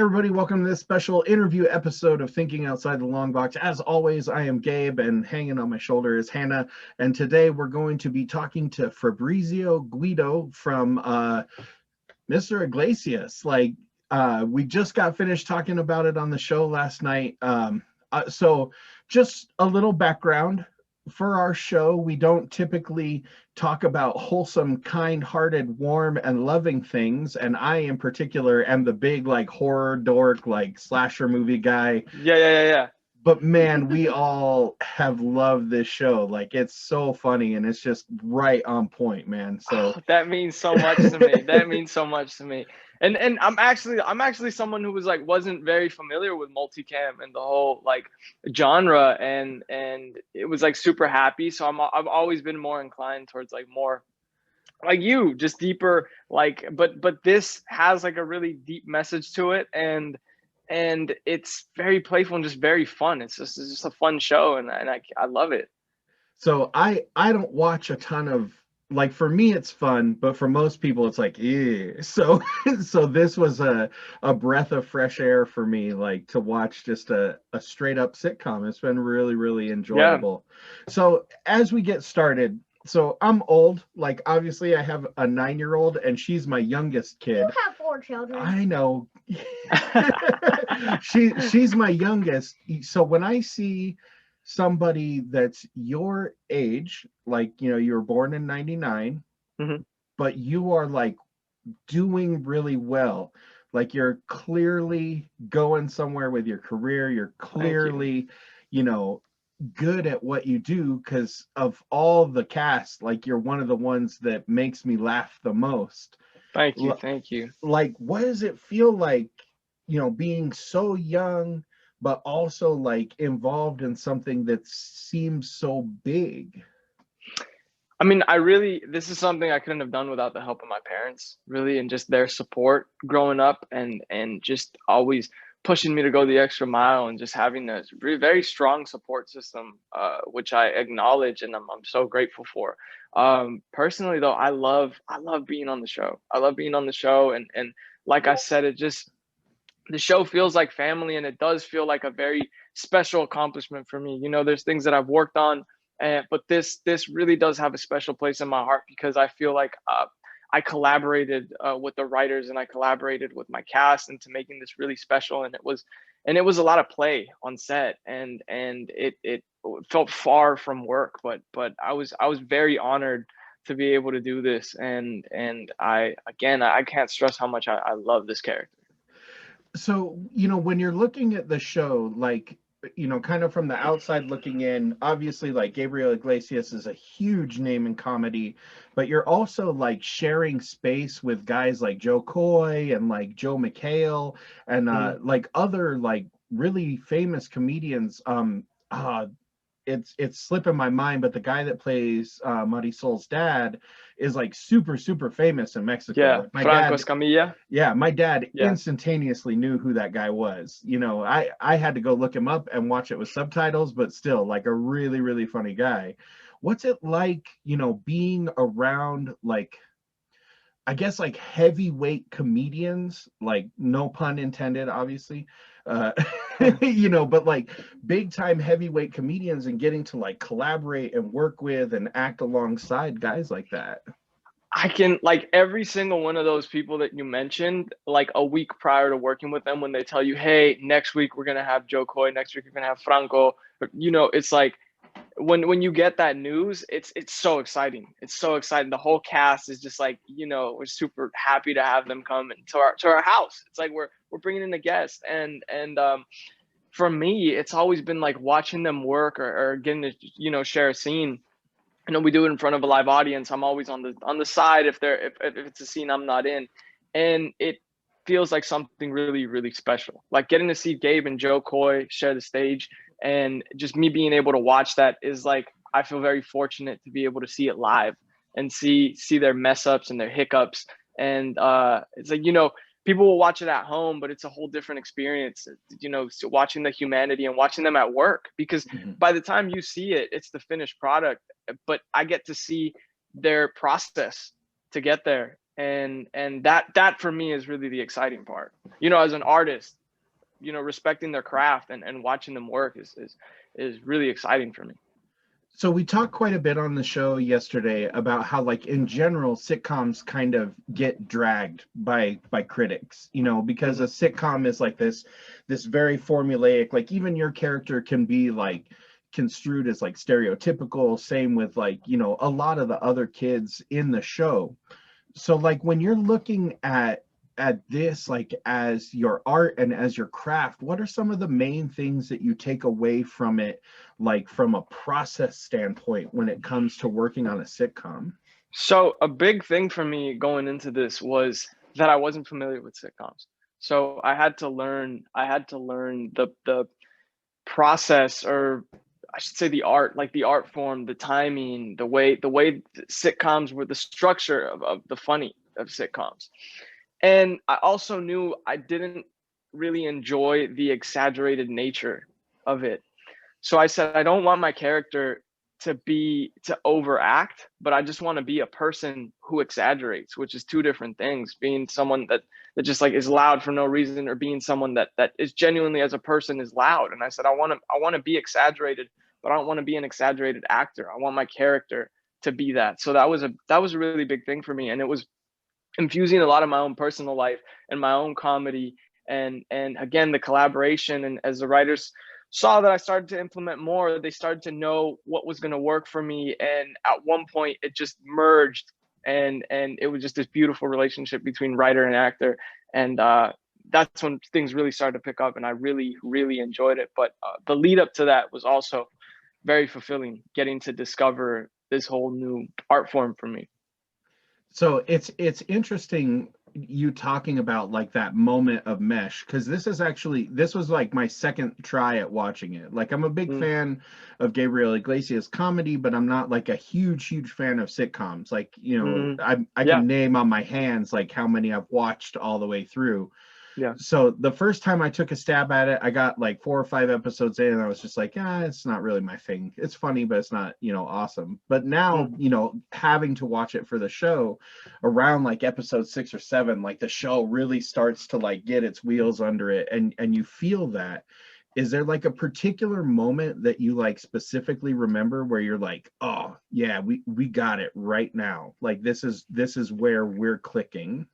everybody, welcome to this special interview episode of Thinking Outside the Longbox. As always, I am Gabe, and hanging on my shoulder is Hannah. And today we're going to be talking to Fabrizio Guido from Mr. Iglesias. We just got finished talking about it on the show last night. So just a little background. For our show, we don't typically talk about wholesome, kind-hearted, warm, and loving things. And I, in particular, am the big, horror dork, slasher movie guy. Yeah. But man, we all have loved this show. It's so funny, and it's just right on point, man. So that means so much to me. That means so much to me. And I'm actually someone who was wasn't very familiar with multicam and the whole genre, and it was super happy. So I've always been more inclined towards more like you, just deeper, but this has a really deep message to it, and it's very playful and just very fun. It's just a fun show, and I love it. So I don't watch a ton of, for me it's fun, but for most people it's ew. So this was a breath of fresh air for me, to watch just a straight up sitcom. It's been really, really enjoyable. Yeah. So as we get started, so I'm old, obviously I have a 9-year-old and she's my youngest kid. You have 4 children. I know. She's my youngest. So when I see somebody that's your age, you were born in 99, mm-hmm. but you are doing really well. You're clearly going somewhere with your career. You're clearly, good at what you do, because of all the cast, you're one of the ones that makes me laugh the most. Thank you. What does it feel like, being so young but also involved in something that seems so big? I mean, this is something I couldn't have done without the help of my parents, really, and just their support growing up, and just always pushing me to go the extra mile, and just having this very strong support system, which I acknowledge and I'm so grateful for. Personally though, I love being on the show. I love being on the show, and like I said, the show feels like family, and it does feel like a very special accomplishment for me. There's things that I've worked on, but this really does have a special place in my heart, because I feel like I collaborated with the writers, and I collaborated with my cast into making this really special. And it was a lot of play on set, and it felt far from work, but I was very honored to be able to do this. And I can't stress how much I love this character. So, when you're looking at the show, kind of from the outside looking in, obviously Gabriel Iglesias is a huge name in comedy, but you're also sharing space with guys like Joe Coy and Joe McHale and other really famous comedians. It's slipping my mind, but the guy that plays Marisol's dad is super, super famous in Mexico. Yeah, my Franco dad, Escamilla. Yeah, my dad instantaneously knew who that guy was. I had to go look him up and watch it with subtitles, but still, a really, really funny guy. What's it like, being around I guess heavyweight comedians, no pun intended, obviously, but big time heavyweight comedians, and getting to collaborate and work with and act alongside guys like that? I can every single one of those people that you mentioned, a week prior to working with them, when they tell you, hey, next week we're going to have Joe Coy, next week we're going to have Franco, it's when you get that news, it's so exciting. It's so exciting. The whole cast is just we're super happy to have them come to our house. It's we're bringing in a guest, and for me, it's always been watching them work, or getting to share a scene. We do it in front of a live audience. I'm always on the side if it's a scene I'm not in, and it feels like something really, really special. Getting to see Gabe and Joe Coy share the stage, and just me being able to watch that is I feel very fortunate to be able to see it live and see their mess ups and their hiccups. And it's people will watch it at home, but it's a whole different experience, watching the humanity and watching them at work, because by the time you see it, it's the finished product, but I get to see their process to get there. and that for me is really the exciting part. You know, as an artist, you know, respecting their craft and watching them work is really exciting for me. So we talked quite a bit on the show yesterday about how, like, in general, sitcoms kind of get dragged by critics, you know, because a sitcom is like this very formulaic, like even your character can be like construed as like stereotypical, same with like, you know, a lot of the other kids in the show. So like when you're looking at this like as your art and as your craft, what are some of the main things that you take away from it, like from a process standpoint when it comes to working on a sitcom? So a big thing for me going into this was that I wasn't familiar with sitcoms. So I had to learn the process, or I should say the art, like the art form, the timing, the way sitcoms were, the structure of the funny of sitcoms. And I also knew I didn't really enjoy the exaggerated nature of it. So I said, I don't want my character to overact, but I just want to be a person who exaggerates, which is two different things. Being someone that just like is loud for no reason, or being someone that is genuinely as a person is loud. And I said, I want to be exaggerated, but I don't want to be an exaggerated actor. I want my character to be that. So that was a really big thing for me. And it was infusing a lot of my own personal life and my own comedy, and again the collaboration. And as the writers saw that I started to implement more, they started to know what was going to work for me, and at one point it just merged, and it was just this beautiful relationship between writer and actor. And that's when things really started to pick up, and I really enjoyed it. But the lead up to that was also very fulfilling, getting to discover this whole new art form for me. So it's interesting you talking about like that moment of mesh, because this was like my second try at watching it. Like I'm a big fan of Gabriel Iglesias comedy, but I'm not like a huge fan of sitcoms. Like, you know, I Yeah. can name on my hands like how many I've watched all the way through. Yeah. So the first time I took a stab at it, I got like 4 or 5 episodes in, and I was just like, yeah, it's not really my thing. It's funny, but it's not, you know, awesome. But now, you know, having to watch it for the show around like episode 6 or 7, like the show really starts to like get its wheels under it, and you feel that. Is there like a particular moment that you like specifically remember where you're like, oh yeah, we got it right now. Like this is where we're clicking.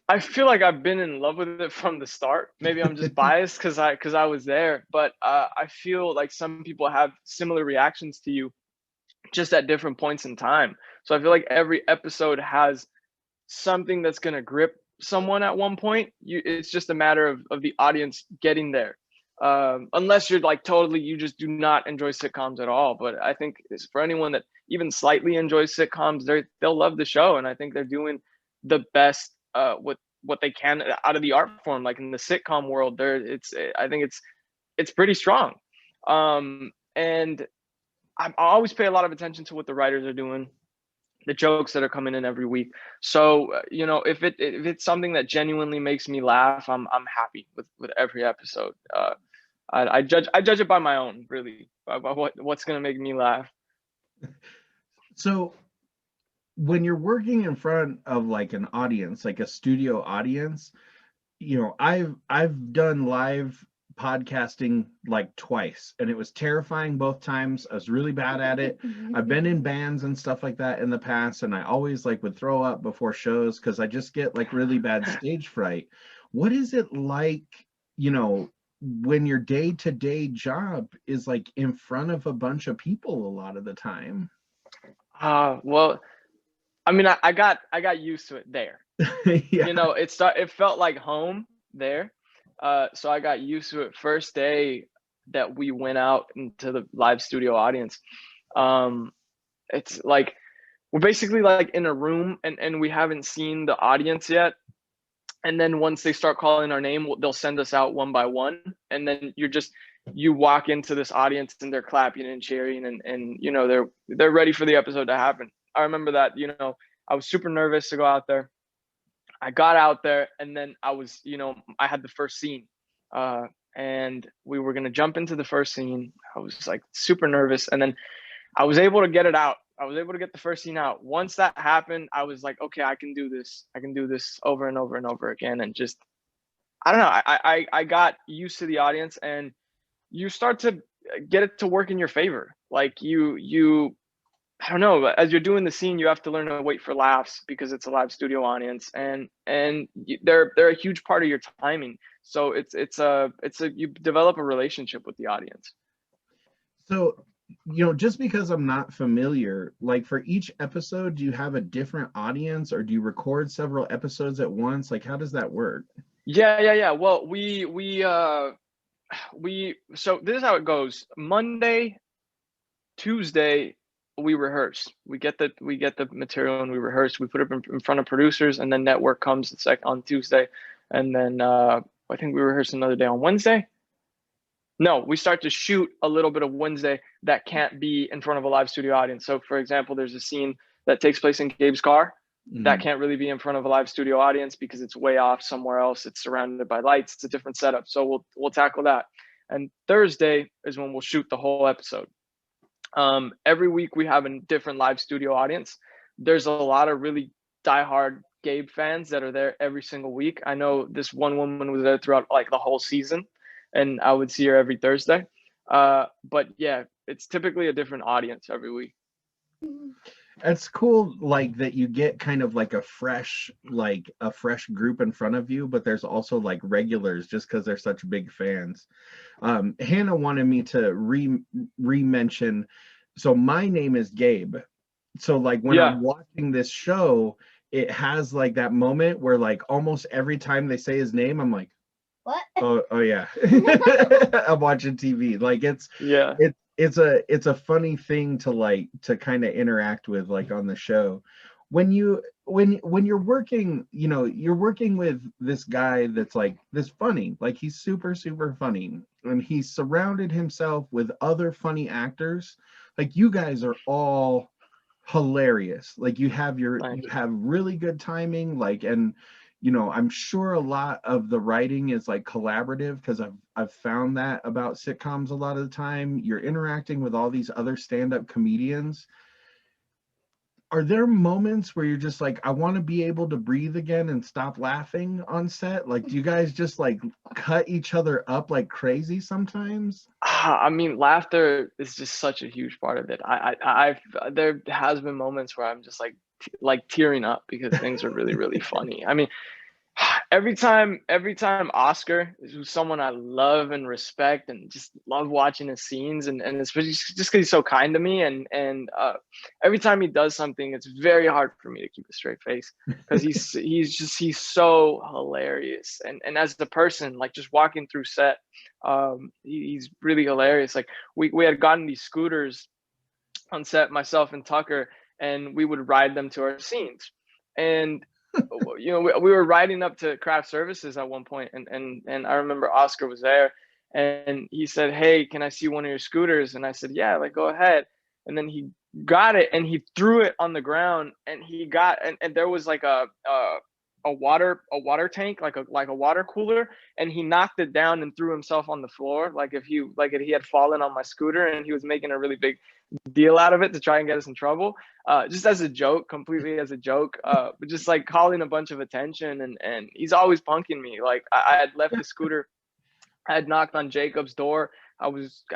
I feel like I've been in love with it from the start. Maybe I'm just biased because I was there, but I feel like some people have similar reactions to you, just at different points in time. So I feel like every episode has something that's gonna grip someone at one point. It's just a matter of the audience getting there. Unless you're like totally, you just do not enjoy sitcoms at all. But I think it's for anyone that even slightly enjoys sitcoms, they'll love the show, and I think they're doing the best with what they can out of the art form. Like in the sitcom world, I think it's pretty strong. And I always pay a lot of attention to what the writers are doing, the jokes that are coming in every week. So you know, if it's something that genuinely makes me laugh, I'm happy with every episode. I judge it by my own, really, by what's gonna make me laugh. So when you're working in front of like an audience, like a studio audience, you know, I've done live podcasting like twice, and it was terrifying both times. I was really bad at it. I've been in bands and stuff like that in the past, and I always like would throw up before shows because I just get like really bad stage fright. What is it like, you know, when your day-to-day job is like in front of a bunch of people a lot of the time? Well, I mean, I got used to it there. Yeah. You know, it felt like home there. So I got used to it. First day that we went out into the live studio audience, um, it's like we're basically like in a room, and we haven't seen the audience yet. And then once they start calling our name, they'll send us out one by one, and then you walk into this audience, and they're clapping and cheering, and you know, they're ready for the episode to happen. I remember that, you know, I was super nervous to go out there. I got out there, and then I was, you know, I had the first scene, and we were gonna jump into the first scene. I was like super nervous, and then I was able to get it out. I was able to get the first scene out. Once that happened, I was like, okay, I can do this. I can do this over and over and over again. And just, I don't know. I got used to the audience, and you start to get it to work in your favor. Like you, I don't know, as you're doing the scene, you have to learn to wait for laughs because it's a live studio audience, and they're a huge part of your timing. So it's a you develop a relationship with the audience. So, just because I'm not familiar, like for each episode, do you have a different audience, or do you record several episodes at once? Like, how does that work? Yeah. Well, so this is how it goes. Monday, Tuesday, we rehearse. We get the material and we rehearse. We put it in front of producers, and then network comes on Tuesday, and then I think we rehearse another day on Wednesday. No, we start to shoot a little bit of Wednesday that can't be in front of a live studio audience. So, for example, there's a scene that takes place in Gabe's car that can't really be in front of a live studio audience because it's way off somewhere else. It's surrounded by lights. It's a different setup. So we'll tackle that. And Thursday is when we'll shoot the whole episode. Every week we have a different live studio audience. There's a lot of really diehard Gabe fans that are there every single week. I know this one woman was there throughout like the whole season, and I would see her every Thursday. But yeah, it's typically a different audience every week. It's cool, like that you get kind of like a fresh group in front of you, but there's also like regulars just because they're such big fans. Hannah wanted me to re-mention, so my name is Gabe. So like when I'm watching this show, it has like that moment where like almost every time they say his name, I'm like, what? Oh yeah. I'm watching TV. Like it's a funny thing to kind of interact with like on the show. When you're working, you're working with this guy that's like this funny, like he's super, super funny, and he's surrounded himself with other funny actors. Like you guys are all hilarious. Like you have really good timing, like, and I'm sure a lot of the writing is like collaborative, because I've found that about sitcoms a lot of the time. You're interacting with all these other stand-up comedians. Are there moments where you're just like, I want to be able to breathe again and stop laughing on set? Like, do you guys just like cut each other up like crazy sometimes? I mean, laughter is just such a huge part of it. There has been moments where I'm just like tearing up because things are really, really funny. I mean, every time Oscar, who's someone I love and respect and just love watching his scenes, and especially just because he's so kind to me, and every time he does something, it's very hard for me to keep a straight face because he's so hilarious, and as the person, like just walking through set, he's really hilarious. Like we had gotten these scooters on set, myself and Tucker, and we would ride them to our scenes, and we were riding up to craft services at one point, and I remember Oscar was there, and he said, "Hey, can I see one of your scooters?" And I said, "Yeah, like go ahead." And then he got it and he threw it on the ground, and and there was like a water tank, like a water cooler, and he knocked it down and threw himself on the floor, like if he had fallen on my scooter, and he was making a really big deal out of it to try and get us in trouble, just as a joke, completely as a joke, but just like calling a bunch of attention, and he's always punking me. Like I had left the scooter, I had knocked on Jacob's door. I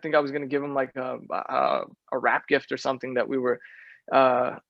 think I was gonna give him like a wrap gift or something that we were, I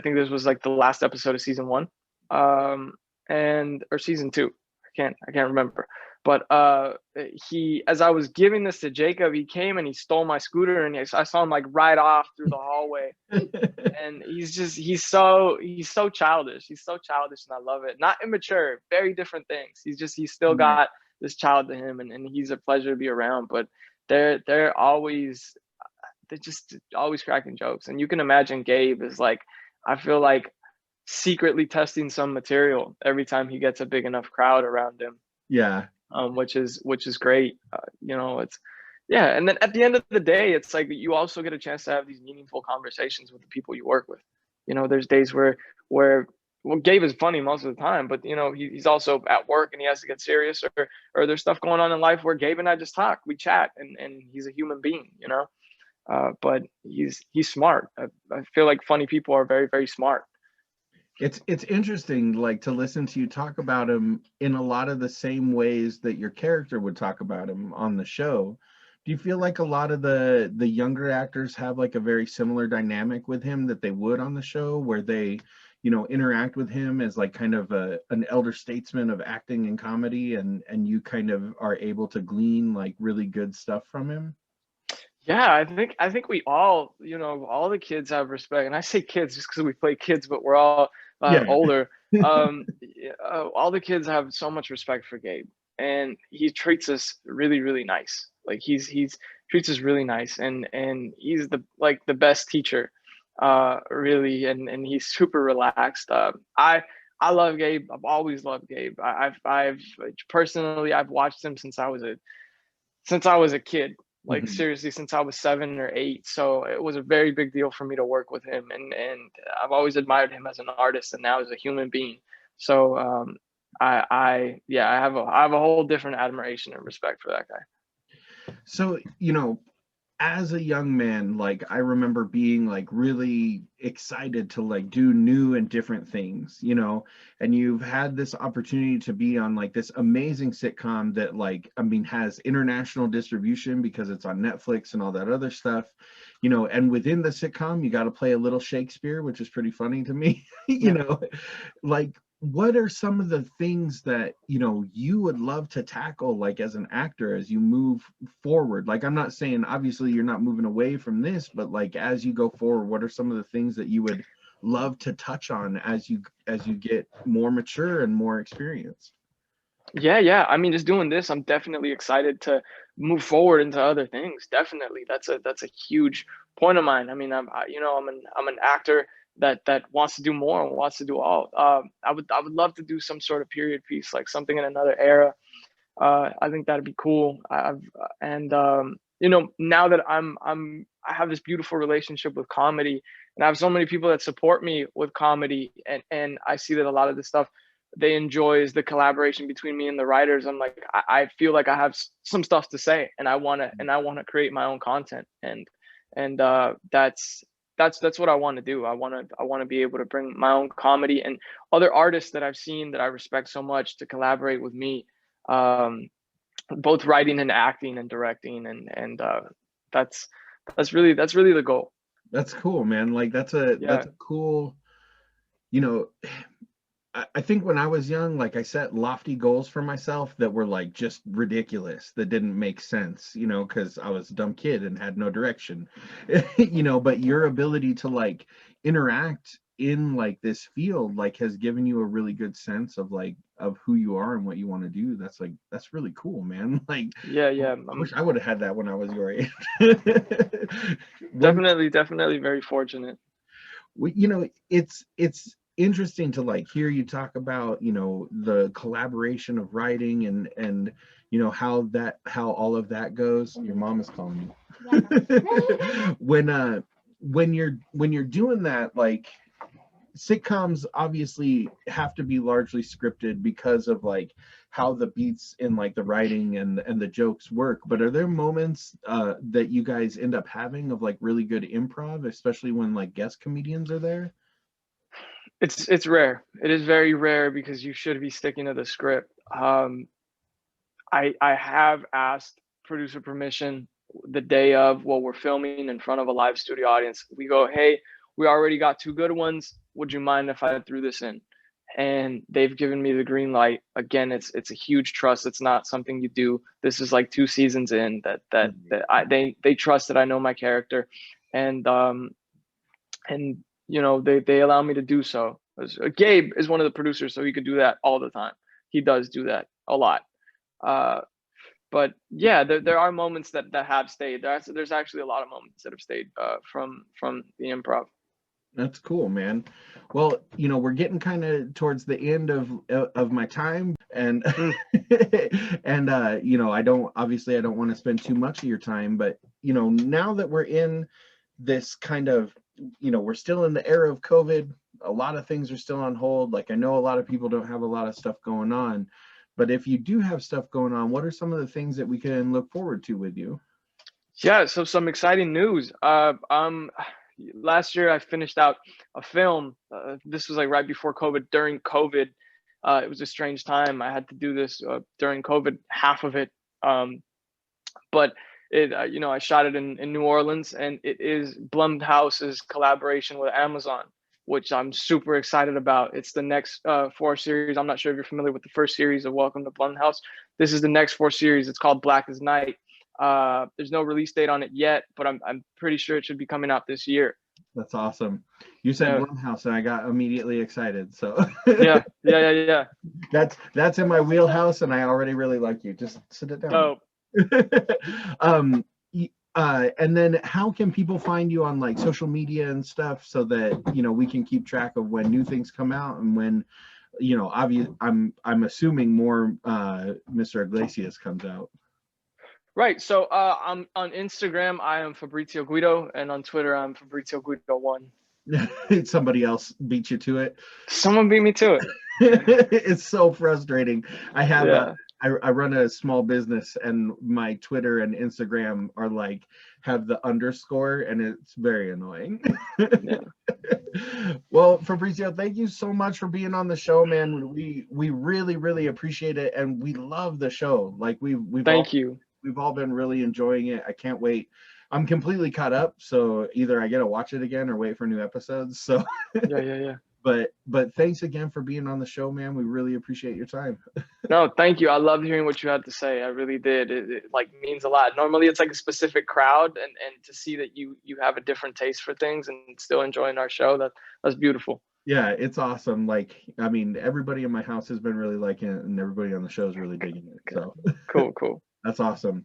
think this was like the last episode of season 1, or season 2. I can't remember. But as I was giving this to Jacob, he came and he stole my scooter, and I saw him like ride off through the hallway. And he's so childish. He's so childish, and I love it. Not immature, very different things. He's still got this child to him, and he's a pleasure to be around. But they're just always cracking jokes. And you can imagine Gabe is like, I feel like secretly testing some material every time he gets a big enough crowd around him. Yeah. Which is great. It's and then at the end of the day, it's like you also get a chance to have these meaningful conversations with the people you work with. There's days where Gabe is funny most of the time, but he's also at work and he has to get serious, or there's stuff going on in life where Gabe and I just talk, we chat, and he's a human being. but he's smart. I feel like funny people are very, very smart. It's interesting, like, to listen to you talk about him in a lot of the same ways that your character would talk about him on the show. Do you feel like a lot of the younger actors have like a very similar dynamic with him that they would on the show, where they, interact with him as like kind of an elder statesman of acting and comedy, and you kind of are able to glean like really good stuff from him? Yeah, I think we all, all the kids have respect, and I say kids just because we play kids, but we're all Yeah. older. All the kids have so much respect for Gabe, and he treats us really, really nice. Like he's treats us really nice, and he's the best teacher, really, and he's super relaxed. I love Gabe. I've always loved Gabe. I've personally I've watched him since I was a kid, like Mhm. seriously since I was 7 or 8. So it was a very big deal for me to work with him, and I've always admired him as an artist and now as a human being. So I have a whole different admiration and respect for that guy. So, as a young man, like, I remember being like really excited to like do new and different things, and you've had this opportunity to be on like this amazing sitcom that, like, I mean, has international distribution because it's on Netflix and all that other stuff, and within the sitcom you got to play a little Shakespeare, which is pretty funny to me. Yeah. Like, what are some of the things that you would love to tackle, like, as an actor, as you move forward? Like, I'm not saying obviously you're not moving away from this, but like as you go forward, what are some of the things that you would love to touch on as you get more mature and more experience? Yeah. I mean, just doing this, I'm definitely excited to move forward into other things. Definitely, that's a huge point of mine. I mean, I'm an actor that wants to do more and wants to do all. I would love to do some sort of period piece, like something in another era. I think that'd be cool. I've and Now that I have this beautiful relationship with comedy, and I have so many people that support me with comedy, and I see that a lot of the stuff they enjoy is the collaboration between me and the writers. I'm like, I feel like I have some stuff to say, and I wanna create my own content, and that's what I want to do. I want to be able to bring my own comedy and other artists that I've seen that I respect so much to collaborate with me, um, both writing and acting and directing, and that's that's really the goal. That's cool, man. Like, that's Yeah. a cool, you know I think when I was young, like, I set lofty goals for myself that were like just ridiculous, that didn't make sense, because I was a dumb kid and had no direction. But your ability to like interact in like this field like has given you a really good sense of like of who you are and what you want to do. That's really cool, man. Like, Yeah. I wish I would have had that when I was your age. when Definitely very fortunate. it's interesting to like hear you talk about the collaboration of writing and how all of that goes. Your mom is calling you. When you're doing that, like, sitcoms obviously have to be largely scripted because of like how the beats in like the writing and the jokes work, but are there moments that you guys end up having of like really good improv, especially when like guest comedians are there? It's rare. It is very rare because you should be sticking to the script. I have asked producer permission the day of, while we're filming in front of a live studio audience. We go, hey, we already got two good ones. Would you mind if I threw this in? And they've given me the green light. Again, it's a huge trust. It's not something you do. This is like 2 seasons in they trust that I know my character, and they allow me to do so. Gabe is one of the producers, so he could do that all the time. He does do that a lot. Uh, but yeah, there are moments that have stayed. There's actually a lot of moments that have stayed from the improv. That's cool, man. Well, we're getting kind of towards the end of my time, and Mm. and I don't want to spend too much of your time, but now that we're in this kind of, we're still in the era of COVID, a lot of things are still on hold. Like, I know a lot of people don't have a lot of stuff going on, but if you do have stuff going on, what are some of the things that we can look forward to with you? Yeah, so some exciting news. Last year I finished out a film. This was like right before COVID. During COVID, it was a strange time. I had to do this during COVID, half of it. But I shot it in New Orleans, and it is Blumhouse's collaboration with Amazon, which I'm super excited about. It's the next 4 series. I'm not sure if you're familiar with the first series of Welcome to Blumhouse. This is the next 4 series. It's called Black as Night. There's no release date on it yet, but I'm pretty sure it should be coming out this year. That's awesome. You said Yeah. Blumhouse, and I got immediately excited. So Yeah. that's in my wheelhouse, and I already really like you. Just sit it down. Oh. And then how can people find you on like social media and stuff, so that we can keep track of when new things come out, and when I'm assuming more Mr. Iglesias comes out. Right. So I'm on Instagram. I am Fabrizio Guido, and on Twitter I'm Fabrizio Guido1. Somebody else beat you to it. Someone beat me to it. It's so frustrating. I have I run a small business, and my Twitter and Instagram are like have the underscore, and it's very annoying. Yeah. Well, Fabrizio, thank you so much for being on the show, man. We really appreciate it, and we love the show. Like we've We've all been really enjoying it. I can't wait. I'm completely caught up, so either I get to watch it again or wait for new episodes. So Yeah. But thanks again for being on the show, man. We really appreciate your time. No, thank you. I loved hearing what you had to say. I really did. It like means a lot. Normally it's like a specific crowd, and to see that you have a different taste for things and still enjoying our show, that's beautiful. Yeah, it's awesome. Like, I mean, everybody in my house has been really liking it, and everybody on the show is really digging it. So Cool. that's awesome.